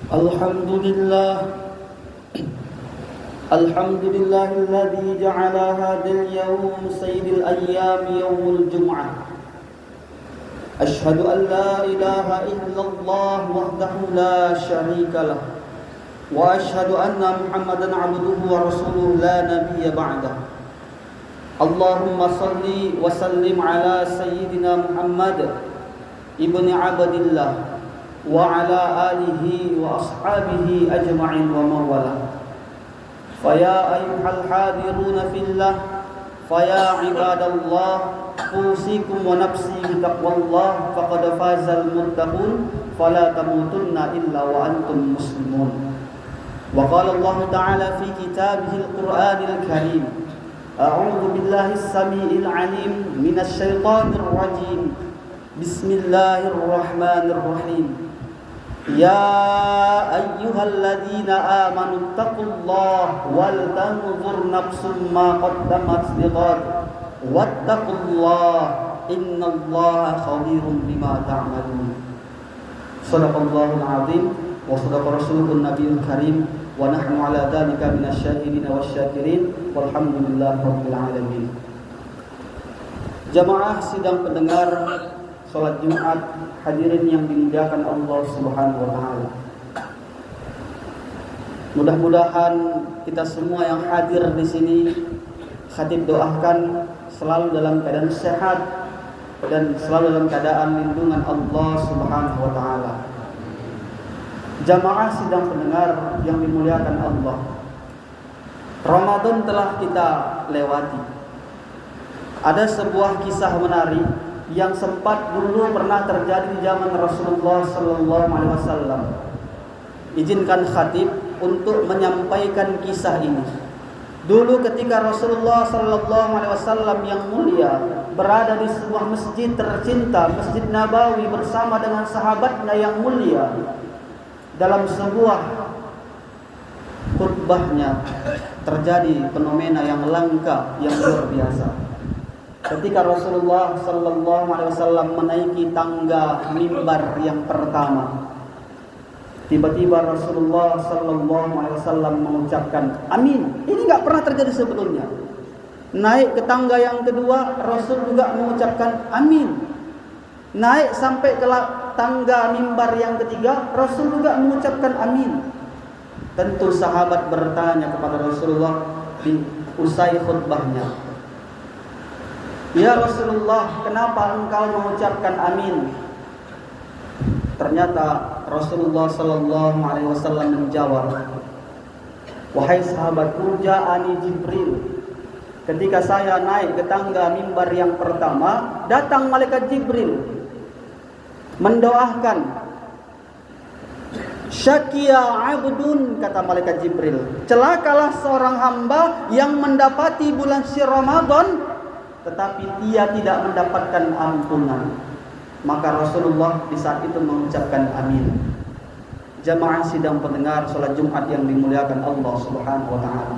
الحمد لله الحمد لله الذي جعل هذا اليوم سيد الأيام يوم الجمعة. أشهد أن لا إله إلا الله وحده لا شريك له، وأشهد أن محمدا عبده ورسوله لا نبي بعده. اللهم صل وسلم على سيدنا محمد ابن عبد الله وعلى آله وأصحابه أجمعين ومن والاه. فيا أيها الحاضرون في الله، فيا عباد الله، أوصيكم ونفسي بتقوى الله، فقد فاز المتقون، فلا تموتن إلا وأنتم مسلمون. وقال الله تعالى في كتابه القرآن الكريم: أعوذ بالله السميع العليم من الشيطان الرجيم، بسم الله الرحمن الرحيم. يا أيها الذين آمنوا اتقوا الله ولتنظر نفس ما قدمت لغد واتقوا الله إن الله خبير بما تعملون. صدق الله العظيم وصدق رسوله النبي الكريم ونحن على ذلك من الشاهدين والشاكرين والحمد لله رب العالمين. Jamaah sidang pendengar salat Jumat, hadirin yang dimuliakan Allah Subhanahu wa taala. Mudah-mudahan kita semua yang hadir di sini, khatib doakan selalu dalam keadaan sehat dan selalu dalam keadaan lindungan Allah Subhanahu wa taala. Jamaah sidang pendengar yang dimuliakan Allah, Ramadan telah kita lewati. Ada sebuah kisah menarik yang sempat dulu pernah terjadi di zaman Rasulullah sallallahu alaihi wasallam. Izinkan khatib untuk menyampaikan kisah ini. Dulu ketika Rasulullah sallallahu alaihi wasallam yang mulia berada di sebuah masjid tercinta, Masjid Nabawi, bersama dengan sahabatnya yang mulia, dalam sebuah khutbahnya terjadi fenomena yang langka, yang luar biasa. Ketika Rasulullah sallallahu alaihi wasallam menaiki tangga mimbar yang pertama, tiba-tiba Rasulullah sallallahu alaihi wasallam mengucapkan amin. Ini enggak pernah terjadi sebelumnya. Naik ke tangga yang kedua, Rasul juga mengucapkan amin. Naik sampai ke tangga mimbar yang ketiga, Rasul juga mengucapkan amin. Tentu sahabat bertanya kepada Rasulullah di usai khutbahnya, "Ya Rasulullah, kenapa engkau mengucapkan amin?" Ternyata Rasulullah sallallahu alaihi wasallam menjawab, "Wahai sahabatku, ja'ani Jibril. Ketika saya naik ke tangga mimbar yang pertama, datang malaikat Jibril mendoakan. Syakia abdun," kata malaikat Jibril, "celakalah seorang hamba yang mendapati bulan si Ramadan tetapi dia tidak mendapatkan ampunan." Maka Rasulullah di saat itu mengucapkan amin. Jamaah sidang pendengar salat Jumat yang dimuliakan Allah Subhanahu wa taala.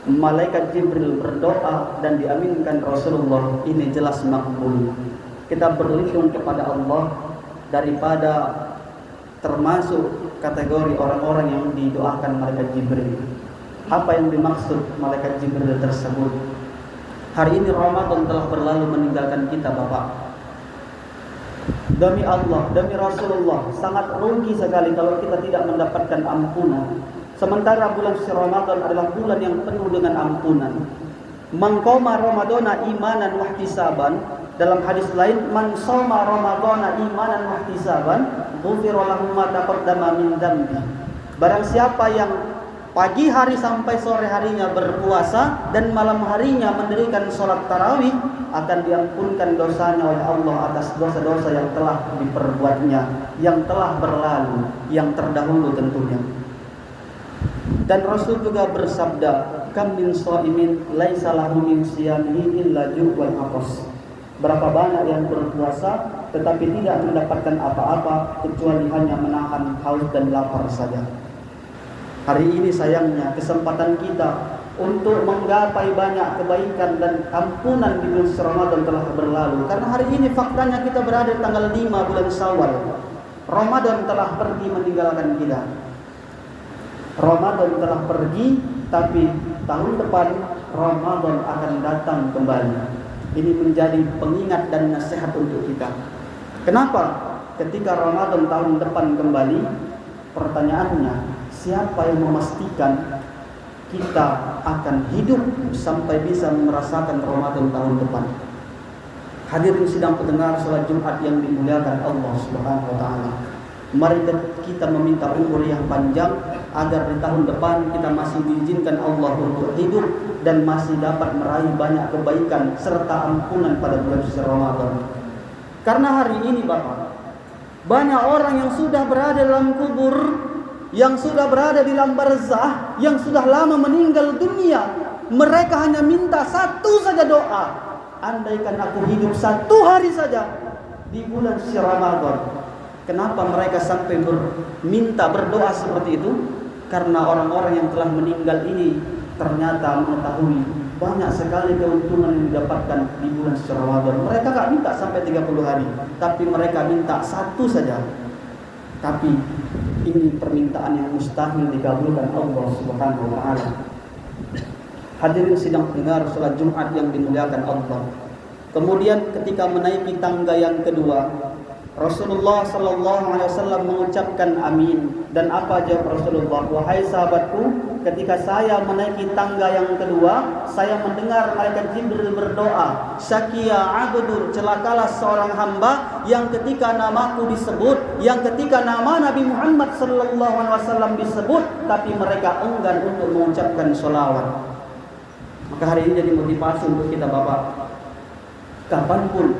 Malaikat Jibril berdoa dan diaminkan Rasulullah, ini jelas makbul. Kita berlindung kepada Allah daripada termasuk kategori orang-orang yang didoakan malaikat Jibril. Apa yang dimaksud malaikat Jibril tersebut? Hari ini Ramadan telah berlalu meninggalkan kita, Bapak. Demi Allah, demi Rasulullah, sangat rugi sekali kalau kita tidak mendapatkan ampunan. Sementara bulan si Ramadan adalah bulan yang penuh dengan ampunan. Man qoma Ramadana imanan wa ihtisaban, dalam hadis lain, man shoma Ramadana imanan wa ihtisaban, ghufira lahu ma taqaddama min dzambi. Barang siapa yang pagi hari sampai sore harinya berpuasa dan malam harinya mendirikan sholat tarawih, akan diampunkan dosanya oleh Allah atas dosa-dosa yang telah diperbuatnya, yang telah berlalu, yang terdahulu tentunya. Dan Rasul juga bersabda, "Kam min shaimin laisa lahu min siyamihi illa ju' wal atas." Berapa banyak yang berpuasa tetapi tidak mendapatkan apa-apa kecuali hanya menahan haus dan lapar saja. Hari ini sayangnya kesempatan kita untuk menggapai banyak kebaikan dan ampunan di bulan Ramadan telah berlalu. Karena hari ini faktanya kita berada di tanggal 5 bulan Syawal. Ramadan telah pergi meninggalkan kita. Ramadan telah pergi, tapi tahun depan Ramadan akan datang kembali. Ini menjadi pengingat dan nasihat untuk kita. Kenapa? Ketika Ramadan tahun depan kembali, pertanyaannya, siapa yang memastikan kita akan hidup sampai bisa merasakan Ramadan tahun depan? Hadirin sidang pendengar salat Jumat yang dimuliakan Allah Subhanahu wa taala. Mari kita meminta umur yang panjang agar di tahun depan kita masih diizinkan Allah untuk hidup dan masih dapat meraih banyak kebaikan serta ampunan pada bulan suci Ramadan. Karena hari ini Bapak, banyak orang yang sudah berada dalam kubur, yang sudah berada di dalam barzah, yang sudah lama meninggal dunia. Mereka hanya minta satu saja doa. Andaikan aku hidup satu hari saja di bulan suci Ramadan. Kenapa mereka sampai minta berdoa seperti itu? Karena orang-orang yang telah meninggal ini ternyata mengetahui banyak sekali keuntungan yang didapatkan di bulan suci Ramadan. Mereka gak minta sampai 30 hari, tapi mereka minta satu saja. Tapi ini permintaan yang mustahil dikabulkan Allah Subhanahu wa taala. Hadirin sidang pendengar salat Jumat yang dimuliakan Allah. Kemudian ketika menaiki tangga yang kedua, Rasulullah sallallahu alaihi wasallam mengucapkan amin. Dan apa jawab Rasulullah? Wahai sahabatku, ketika saya menaiki tangga yang kedua, saya mendengar malaikat Jibril berdoa, Syakia abdun, celakalah seorang hamba yang ketika namaku disebut, yang ketika nama Nabi Muhammad sallallahu alaihi wasallam disebut, tapi mereka enggan untuk mengucapkan sholawat. Maka hari ini jadi motivasi untuk kita Bapak. Kapanpun,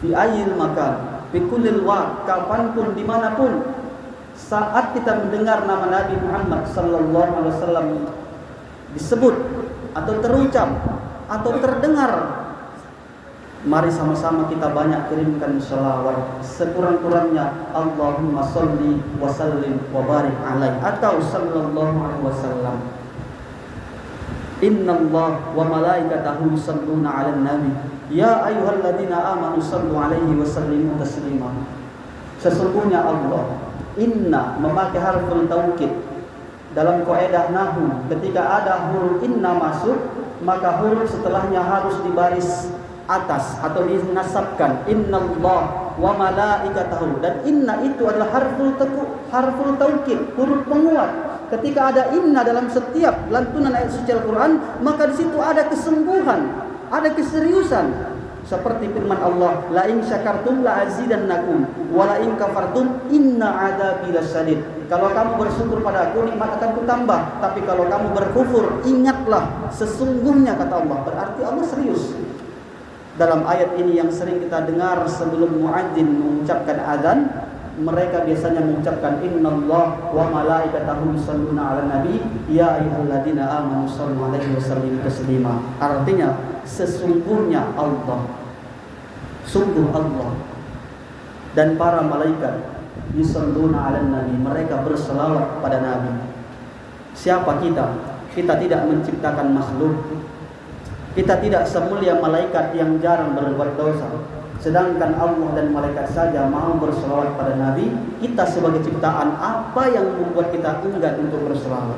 di ayil makan, bikulil wa, kapanpun, dimanapun, saat kita mendengar nama Nabi Muhammad sallallahu alaihi wasallam disebut atau terucap atau terdengar, mari sama-sama kita banyak kirimkan sholawat. Sekurang-kurangnya Allahumma sholli wa sallim wa barik alaihi atau sallallahu alaihi wasallam. Inna Allah wa malaikatahu yusalluna 'alan nabi ya ayyuhalladzina amanu sallu 'alaihi wa sallimu taslima. Sesungguhnya Allah, inna memakai harful taukid dalam kaidah nahwu. Ketika ada huruf inna masuk, maka huruf setelahnya harus dibaris atas atau dinasabkan. Innallah wa malaikatahu, dan inna itu adalah harful taukid, huruf penguat. Ketika ada inna dalam setiap lantunan ayat suci Al-Quran, maka di situ ada kesungguhan, ada keseriusan. Seperti firman Allah, la in syakartum la azidannakum wa la in kafartum inna adzabi lasyadid. Kalau kamu bersyukur pada aku, nikmat akan kutambah. Tapi kalau kamu berkufur, ingatlah sesungguhnya, kata Allah. Berarti Allah serius. Dalam ayat ini yang sering kita dengar sebelum muadzin mengucapkan azan, mereka biasanya mengucapkan innallah wa malaikatahu yusalluna 'alan nabi ya ayyuhalladzina amanu shallu 'alaihi wa sallimu taslima. Artinya sesungguhnya Allah, sungguh Allah dan para malaikat yusalluna 'alan nabi, mereka berselawat pada nabi. Siapa kita? Kita tidak menciptakan makhluk. Kita tidak semulia malaikat yang jarang berbuat dosa. Sedangkan Allah dan malaikat saja mau berselawat pada Nabi. Kita sebagai ciptaan, apa yang membuat kita enggan untuk berselawat?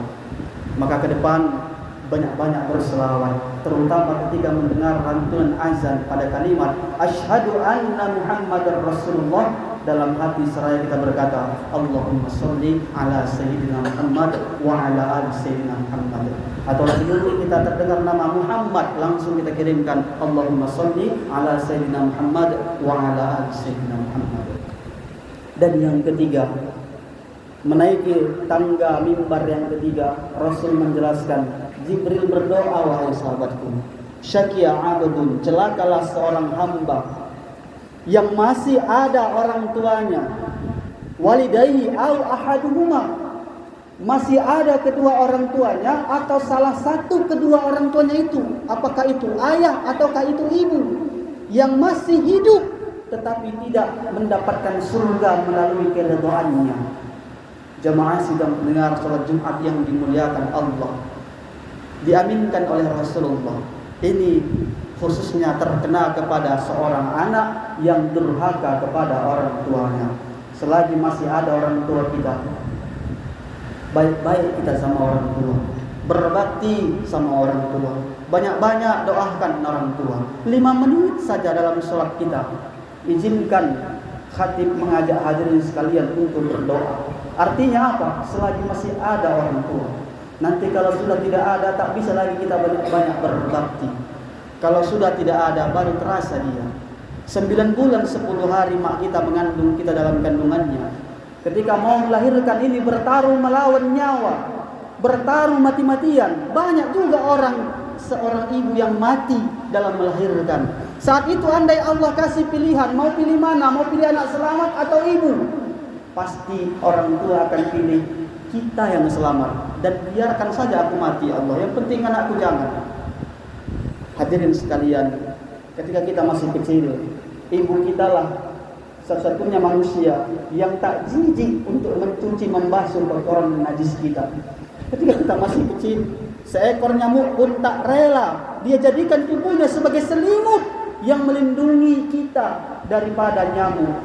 Maka ke depan banyak-banyak berselawat, terutama ketika mendengar lantunan azan pada kalimat asyhadu anna Muhammadar Rasulullah. Dalam hati seraya kita berkata, Allahumma sholli ala sayyidina Muhammad wa ala ali sayyidina Muhammad. Atau lagi dulu kita terdengar nama Muhammad, langsung kita kirimkan Allahumma sholli ala sayyidina Muhammad wa ala ali sayyidina Muhammad. Dan yang ketiga, menaiki tangga mimbar yang ketiga, Rasul menjelaskan, Jibril berdoa, wahai sahabatku, Syakia abdun, celakalah seorang hamba yang masih ada orang tuanya, walidayhi au ahaduhuma, masih ada kedua orang tuanya atau salah satu kedua orang tuanya itu, apakah itu ayah ataukah itu ibu, yang masih hidup tetapi tidak mendapatkan surga melalui keridhaannya. Jamaah sidang pendengar salat Jumat yang dimuliakan Allah, diaminkan oleh Rasulullah. Ini khususnya terkena kepada seorang anak yang durhaka kepada orang tuanya. selagi masih ada orang tua kita, baik-baik kita sama orang tua, berbakti sama orang tua, banyak-banyak doakan orang tua. 5 menit saja dalam sholat kita, izinkan khatib mengajak hadirin sekalian untuk berdoa. Artinya apa? Selagi masih ada orang tua. Nanti kalau sudah tidak ada, tak bisa lagi kita banyak-banyak berbakti. Kalau sudah tidak ada, baru terasa dia. 9 bulan 10 hari mak kita mengandung kita dalam kandungannya. Ketika mau melahirkan ini bertaruh melawan nyawa, bertaruh mati-matian. Banyak juga seorang ibu yang mati dalam melahirkan. Saat itu andai Allah kasih pilihan, mau pilih mana? Mau pilih anak selamat atau ibu? Pasti orang tua akan pilih kita yang selamat. Dan biarkan saja aku mati Allah, yang penting anakku jangan. Hadirin sekalian, ketika kita masih kecil, ibu kita lah satu-satunya manusia yang tak jijik untuk mencuci membasuh kotoran najis kita. Ketika kita masih kecil, seekor nyamuk pun tak rela dia jadikan tubuhnya sebagai selimut yang melindungi kita daripada nyamuk.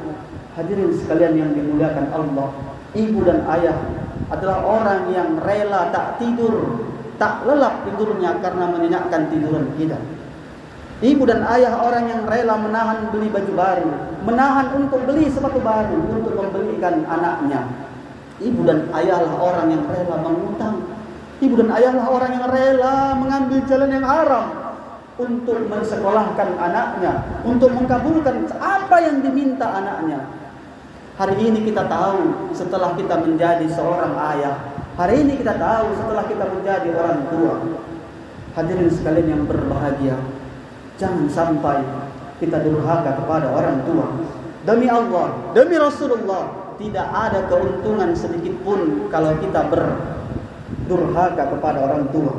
Hadirin sekalian yang dimuliakan Allah, ibu dan ayah adalah orang yang rela tak tidur, tak lelap tidurnya karena menyenyakkan tiduran kita. Ibu dan ayah orang yang rela menahan beli baju baru, menahan untuk beli sepatu baru untuk membelikan anaknya. Ibu dan ayahlah orang yang rela mengutang. Ibu dan ayahlah orang yang rela mengambil jalan yang haram untuk mensekolahkan anaknya, untuk mengabulkan apa yang diminta anaknya. Hari ini kita tahu setelah kita menjadi seorang ayah. Hari ini kita tahu setelah kita menjadi orang tua. Hadirin sekalian yang berbahagia, jangan sampai kita durhaka kepada orang tua. Demi Allah, demi Rasulullah, tidak ada keuntungan sedikit pun kalau kita berdurhaka kepada orang tua.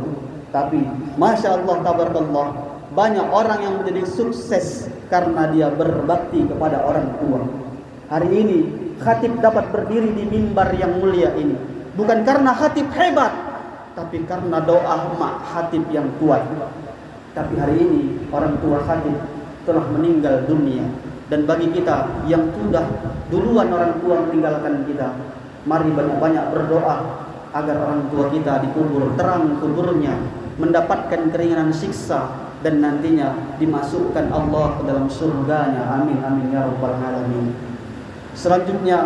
Tapi Masya Allah, tabarakallah, banyak orang yang menjadi sukses karena dia berbakti kepada orang tua. Hari ini khatib dapat berdiri di mimbar yang mulia ini, bukan karena khatib hebat, tapi karena doa mak khatib yang kuat. Tapi hari ini orang tua khatib telah meninggal dunia. Dan bagi kita yang sudah duluan orang tua meninggalkan kita, mari banyak-banyak berdoa agar orang tua kita dikubur terang kuburnya, mendapatkan keringanan siksa, dan nantinya dimasukkan Allah ke dalam surganya. Amin amin ya rabbal alamin. Selanjutnya,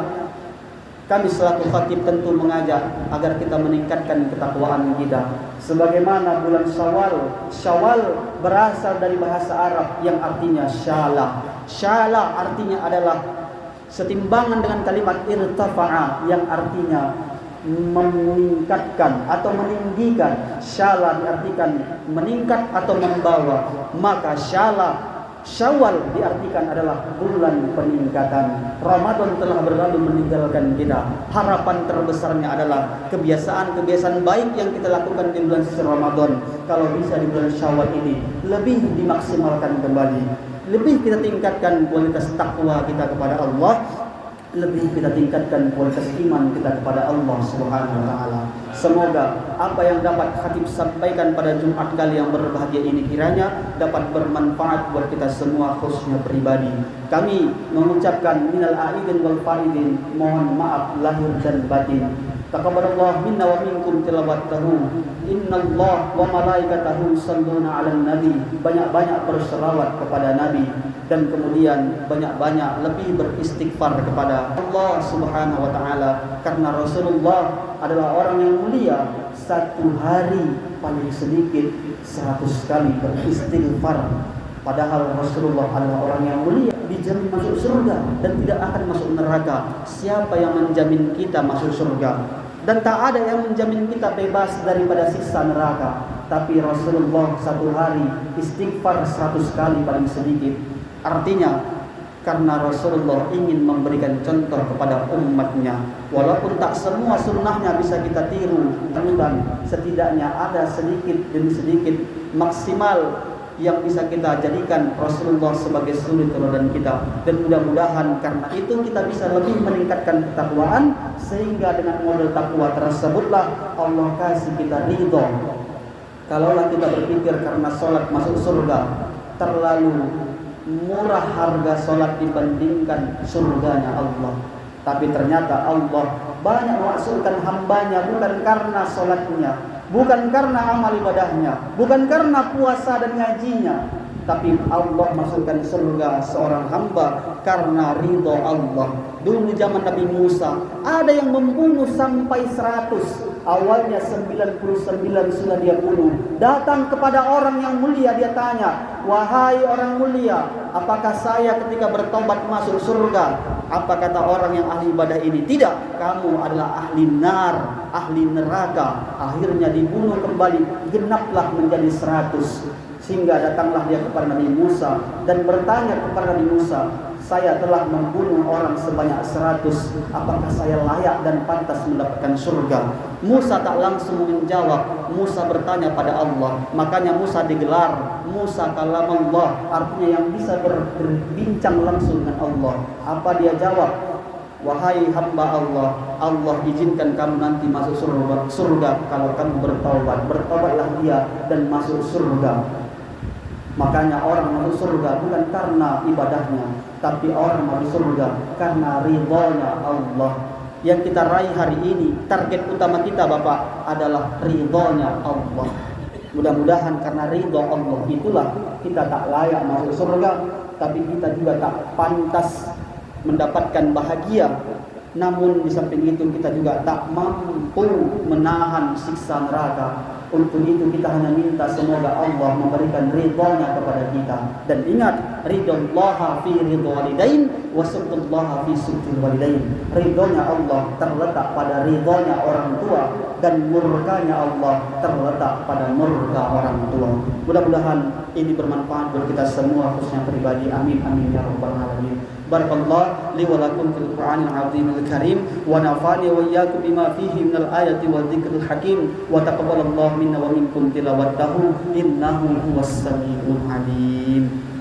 kami selaku khatib tentu mengajak agar kita meningkatkan ketakwaan kita. Sebagaimana bulan Syawal berasal dari bahasa Arab yang artinya syala. Syala artinya adalah setimbangan dengan kalimat irtafa'a yang artinya meningkatkan atau meninggikan. Syala diartikan meningkat atau membawa. Maka Syawal diartikan adalah bulan peningkatan. Ramadan telah berlalu meninggalkan kita. Harapan terbesarnya adalah kebiasaan-kebiasaan baik yang kita lakukan di bulan suci Ramadan, kalau bisa di bulan Syawal ini lebih dimaksimalkan kembali. Lebih kita tingkatkan kualitas takwa kita kepada Allah, lebih kita tingkatkan kualitas iman kita kepada Allah Subhanahu wa taala. Semoga apa yang dapat khatib sampaikan pada Jumat kali yang berbahagia ini kiranya dapat bermanfaat buat kita semua, khususnya pribadi. Kami mengucapkan minal aidin wal faidin, mohon maaf lahir dan batin. Taqabbalallahu minna wa minkum tilawatahu. Innallaha wa malaikatahu yusholluna 'alan nabi. Banyak-banyak berselawat kepada Nabi, dan kemudian banyak-banyak lebih beristighfar kepada Allah Subhanahu wa taala, karena Rasulullah adalah orang yang mulia. Satu hari paling sedikit 100 kali beristighfar. Padahal Rasulullah adalah orang yang mulia, dijamin masuk surga dan tidak akan masuk neraka. Siapa yang menjamin kita masuk surga? Dan tak ada yang menjamin kita bebas daripada siksa neraka. Tapi Rasulullah satu hari istighfar 100 kali paling sedikit. Artinya karena Rasulullah ingin memberikan contoh kepada umatnya. Walaupun tak semua sunnahnya bisa kita tiru, namun setidaknya ada sedikit demi sedikit maksimal yang bisa kita jadikan Rasulullah sebagai suri teladan kita. Dan mudah-mudahan karena itu kita bisa lebih meningkatkan ketakwaan, sehingga dengan modal takwa tersebutlah Allah kasih kita ridho. Kalaulah kita berpikir karena sholat masuk surga, terlalu murah harga sholat dibandingkan surganya Allah. Tapi ternyata Allah banyak memasukkan hambanya bukan karena sholatnya, bukan karena amal ibadahnya, bukan karena puasa dan ngajinya, tapi Allah masukkan surga seorang hamba karena ridho Allah. Dulu zaman Nabi Musa ada yang membunuh sampai 100. Awalnya 99 sudah dia bunuh. Datang kepada orang yang mulia, dia tanya, "Wahai orang mulia, apakah saya ketika bertobat masuk surga?" Apa kata orang yang ahli ibadah ini? "Tidak, kamu adalah ahli nar, ahli neraka." Akhirnya dibunuh kembali, genaplah menjadi 100. Sehingga datanglah dia kepada Nabi Musa dan bertanya kepada Nabi Musa, "Saya telah membunuh orang sebanyak 100, apakah saya layak dan pantas mendapatkan surga?" Musa tak langsung menjawab. Musa bertanya pada Allah. Makanya Musa digelar Musa kalamullah, artinya yang bisa berbincang langsung dengan Allah. Apa dia jawab? "Wahai hamba Allah, Allah izinkan kamu nanti masuk surga kalau kamu bertaubat. Bertaubatlah dia dan masuk surga." Makanya orang masuk surga bukan karena ibadahnya, tapi orang masuk surga karena ridhonya Allah. Yang kita raih hari ini, target utama kita Bapak adalah ridhonya Allah. Mudah-mudahan karena ridho Allah itulah kita tak layak masuk surga, tapi kita juga tak pantas mendapatkan bahagia. Namun di samping itu kita juga tak mampu menahan siksa neraka. Untuk itu kita hanya minta semoga Allah memberikan ridhonya kepada kita. Dan ingat, ridhollaha fi ridho walidain wa subtullaha fi subtil walidain. Ridhonya Allah terletak pada ridhonya orang tua, dan murkanya Allah terletak pada murka orang tua. Mudah-mudahan ini bermanfaat buat kita semua, khususnya pribadi. Amin amin ya rabbal alamin. Barakallahu li wa lakum fil Qur'anil azimil karim wa nafa'ani wa iyyakum bima fihi minal ayati wal dzikril hakim wa taqabbalallahu minna wa minkum tilawatahu innahu huwas samiul alim.